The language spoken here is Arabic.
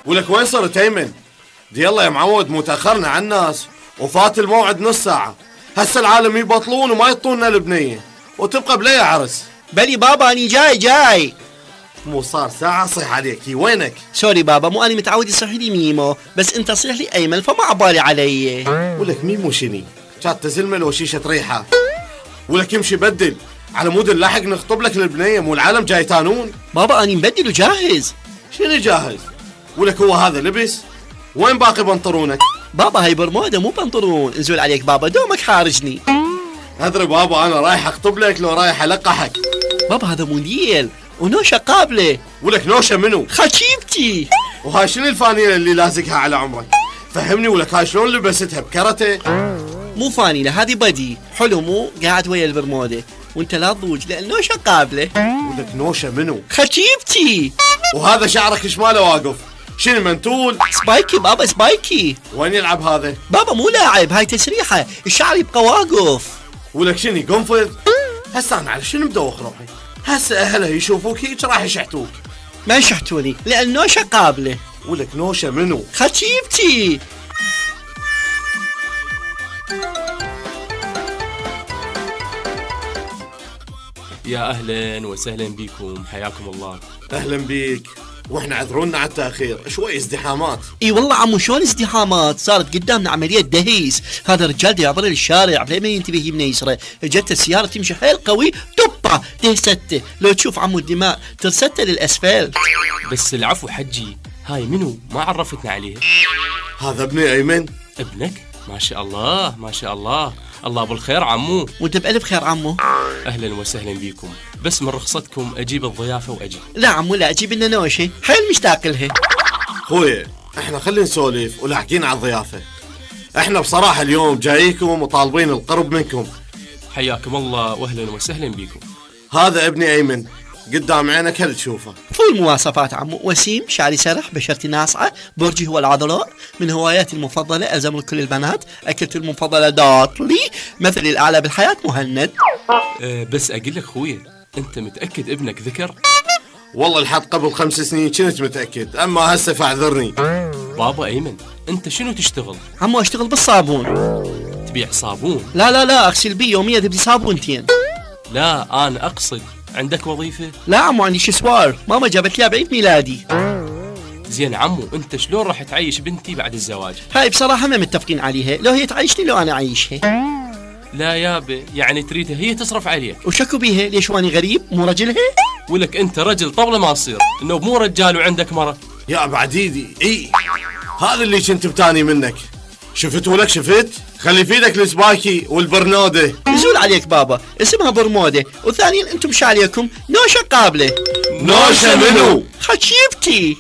ولك وين صرت ايمن؟ دي يلا يا معود، مو تاخرنا على الناس وفات الموعد نص ساعه. هسه العالم يبطلون وما يطولنا البنيه وتبقى بلا عرس. بلي بابا اني جاي. مو صار ساعه صيح عليك، وينك؟ سوري بابا، مو اني متعود يصيح لي ميمو، بس انت صيح لي ايمن فما عبالي علي. ولك ميمو شني؟ كانت تزلمل وشيشه ريحه. ولك يمشي بدل على مود اللحق نخطب لك البنيه، مو العالم جاي تانون. بابا اني مبدل وجاهز. شنو جاهز؟ ولك هو هذا لبس؟ وين باقي بنطرونك؟ بابا هاي برموده مو بنطرون، انزل عليك بابا دومك حارجني. ادري بابا، انا رايح اخطب لك لو رايح القحك. بابا هذا موديل ونوشه قابله. ولك نوشه منو؟ خشيبتي. وهاي شنو الفانيله اللي لازقها على عمرك؟ فهمني، ولك هاي شلون لبستها بكرته؟ مو فانيله، هذه بدي حلو، مو قاعد ويا البرموده وانت لا تضوج لان نوشه قابله. ولك نوشه منو؟ خشيبتي. وهذا شعرك شماله واقف، شنو منتول؟ سبايكي بابا سبايكي. وين يلعب هذا؟ بابا مو لاعب، هاي تسريحه، الشعر يبقى واقف. ولك شنو قنفذ؟ هسه انا على شنو مدوخ روحي؟ هسه اهله يشوفوك هيك راح يشحتوك. ما يشحتوني لان نوشه قابله. ولك نوشه منو؟ خشيبتي. يا أهلا وسهلا بكم، حياكم الله. اهلا بيك، واحنا عذرونا على التاخير، شوي ازدحامات. اي والله عمو، شلون ازدحامات؟ صارت قدامنا عمليه دهيس، هذا الرجال دي يعبر الشارع بلا ما ينتبه يمنى يسرى، اجت السياره تمشي حيل قوي توبا دهسته، لو تشوف عمو الدماء ترسته للاسفل. بس العفو حجي، هاي منو؟ ما عرفتنا عليه. هذا ابني ايمن. ابنك؟ ما شاء الله ما شاء الله، الله بالخير عمو. وانت بألف خير عمو. اهلا وسهلا بكم، بس من رخصتكم اجيب الضيافه واجي. لا عمو لا، اجيب لنا نوشه حيل مشتاق لها. خويا احنا خلينا نسولف ولاحقين على الضيافه. احنا بصراحه اليوم جايكم وطالبين القرب منكم. حياكم الله واهلا وسهلا بكم. هذا ابني ايمن قدام عينك، هل تشوفه؟ فول مواصفات عمو، وسيم، شعري سرح، بشرتي ناصعه، برجي هو العضلاء، من هواياتي المفضله الزم كل البنات، اكلتي المفضله داطلي، مثلي الاعلى بالحياه مهند. بس اقول لك خويا، انت متاكد ابنك ذكر؟ والله لحد قبل 5 سنين كنت متاكد، اما هسه فاعذرني. بابا ايمن، انت شنو تشتغل؟ عمو اشتغل بالصابون. تبيع صابون؟ لا اغسل بي يوميا بدي صابونتين. لا انا اقصد عندك وظيفة؟ لا عمو عندي شسوار، ماما جابت لي بعيد ميلادي. زين عمو، انت شلون راح تعيش بنتي بعد الزواج؟ هاي بصراحة ما متفقين عليها، لو هي تعيشني لو انا اعيشها. لا يابا، يعني تريدها هي تصرف عليك؟ وشكو بيها؟ ليش واني غريب مو رجلها؟ ولك انت رجل طبله ما تصير انه مو رجال وعندك مرة. يا بعديدي اي هذا اللي كنت بتاني منك. شفت ولك شفت؟ خلي في ايدك السبايكي والبرنوده. يزول عليك بابا، اسمها برموده، وثانيا انتم شو عليكم؟ نوشه قابله. نوشه منو؟ خشيبتي.